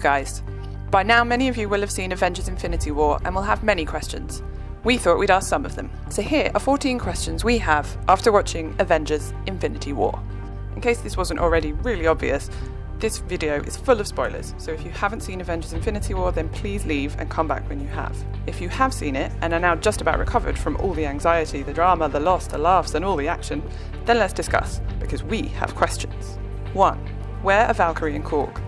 Guys, by now many of you will have seen Avengers Infinity War and will have many questions. We thought we'd ask some of them. So here are 14 questions we have after watching Avengers Infinity War. In case this wasn't already really obvious, this video is full of spoilers, so if you haven't seen Avengers Infinity War, then please leave and come back when you have. If you have seen it and are now just about recovered from all the anxiety, the drama, the loss, the laughs and all the action, then let's discuss, because we have questions. 1. Where are Valkyrie and Korg?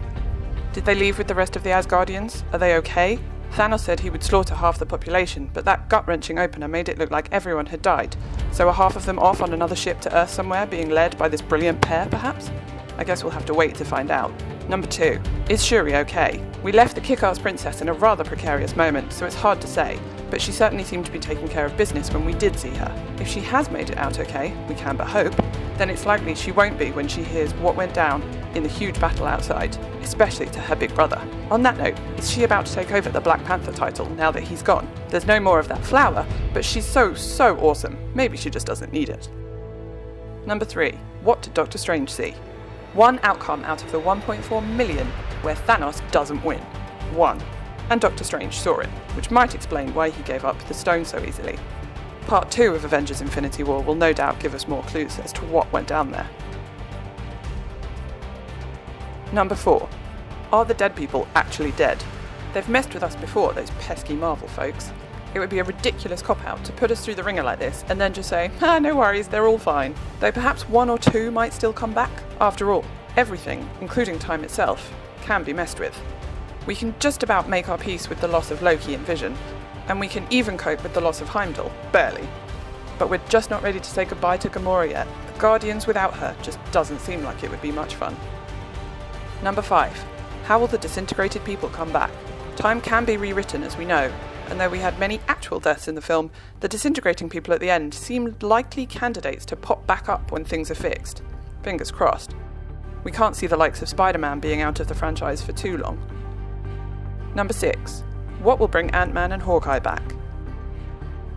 Did they leave with the rest of the Asgardians? Are they okay? Thanos said he would slaughter half the population, but that gut-wrenching opener made it look like everyone had died. So are half of them off on another ship to Earth somewhere, being led by this brilliant pair, perhaps? I guess we'll have to wait to find out. Number 2. Is Shuri okay? We left the kick-ass princess in a rather precarious moment, so it's hard to say, but she certainly seemed to be taking care of business when we did see her. If she has made it out okay, we can but hope, then it's likely she won't be when she hears what went down in the huge battle outside, especially to her big brother. On that note, is she about to take over the Black Panther title now that he's gone? There's no more of that flower, but she's so awesome, maybe she just doesn't need it. Number 3. What did Doctor Strange see? One outcome out of the 1.4 million where Thanos doesn't win. 1. And Doctor Strange saw it, which might explain why he gave up the stone so easily. Part 2 of Avengers Infinity War will no doubt give us more clues as to what went down there. Number 4. Are the dead people actually dead? They've messed with us before, those pesky Marvel folks. It would be a ridiculous cop-out to put us through the ringer like this and then just say, no worries, they're all fine. Though perhaps 1 or 2 might still come back. After all, everything, including time itself, can be messed with. We can just about make our peace with the loss of Loki and Vision, and we can even cope with the loss of Heimdall, barely. But we're just not ready to say goodbye to Gamora yet. The Guardians without her just doesn't seem like it would be much fun. Number 5. How will the disintegrated people come back? Time can be rewritten, as we know, and though we had many actual deaths in the film, the disintegrating people at the end seemed likely candidates to pop back up when things are fixed. Fingers crossed. We can't see the likes of Spider-Man being out of the franchise for too long. Number 6. What will bring Ant-Man and Hawkeye back?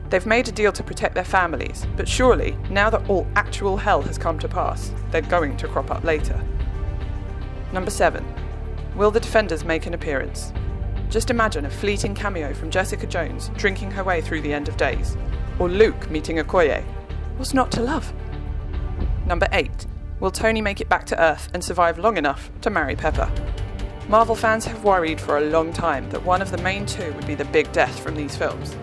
They've made a deal to protect their families, but surely, now that all actual hell has come to pass, they're going to crop up later. Number 7. Will the Defenders make an appearance? Just imagine a fleeting cameo from Jessica Jones drinking her way through the end of days, or Luke meeting Okoye. What's not to love? Number 8. Will Tony make it back to Earth and survive long enough to marry Pepper? Marvel fans have worried for a long time that one of the main two would be the big death from these films.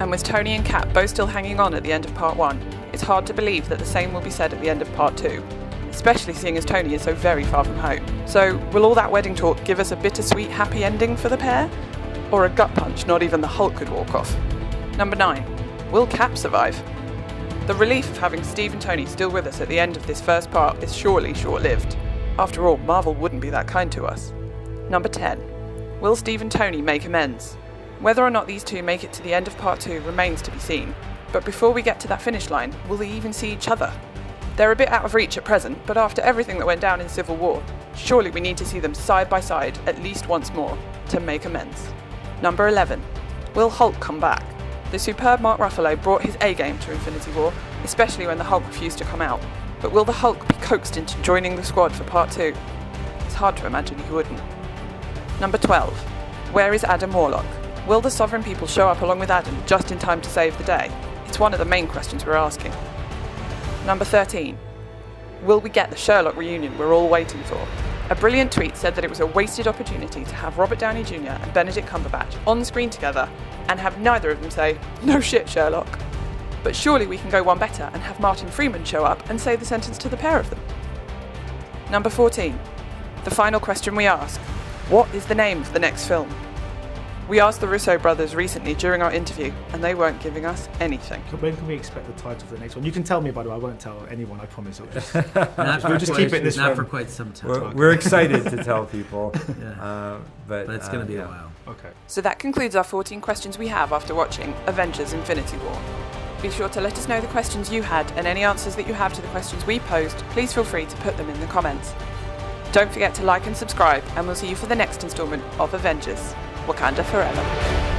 And with Tony and Cap both still hanging on at the end of Part 1, it's hard to believe that the same will be said at the end of Part 2. Especially seeing as Tony is so very far from home. So, will all that wedding talk give us a bittersweet happy ending for the pair? Or a gut punch not even the Hulk could walk off? Number 9. Will Cap survive? The relief of having Steve and Tony still with us at the end of this first part is surely short-lived. After all, Marvel wouldn't be that kind to us. Number 10. Will Steve and Tony make amends? Whether or not these two make it to the end of Part 2 remains to be seen. But before we get to that finish line, will they even see each other? They're a bit out of reach at present, but after everything that went down in Civil War, surely we need to see them side by side at least once more to make amends. Number 11. Will Hulk come back? The superb Mark Ruffalo brought his A-game to Infinity War, especially when the Hulk refused to come out. But will the Hulk be coaxed into joining the squad for Part 2? It's hard to imagine he wouldn't. Number 12. Where is Adam Warlock? Will the Sovereign People show up along with Adam just in time to save the day? It's one of the main questions we're asking. Number 13. Will we get the Sherlock reunion we're all waiting for? A brilliant tweet said that it was a wasted opportunity to have Robert Downey Jr. and Benedict Cumberbatch on screen together and have neither of them say, "No shit, Sherlock." But surely we can go one better and have Martin Freeman show up and say the sentence to the pair of them. Number 14. The final question we ask. What is the name of the next film? We asked the Russo Brothers recently during our interview, and they weren't giving us anything. When can we expect the title for the next one? You can tell me, by the way. I won't tell anyone, I promise. We'll just keep it this way. Not for quite some time. We're excited to tell people. Yeah. But it's going to be a while. Okay. So that concludes our 14 questions we have after watching Avengers Infinity War. Be sure to let us know the questions you had and any answers that you have to the questions we posed. Please feel free to put them in the comments. Don't forget to like and subscribe, and we'll see you for the next instalment of Avengers. Wakanda Forever.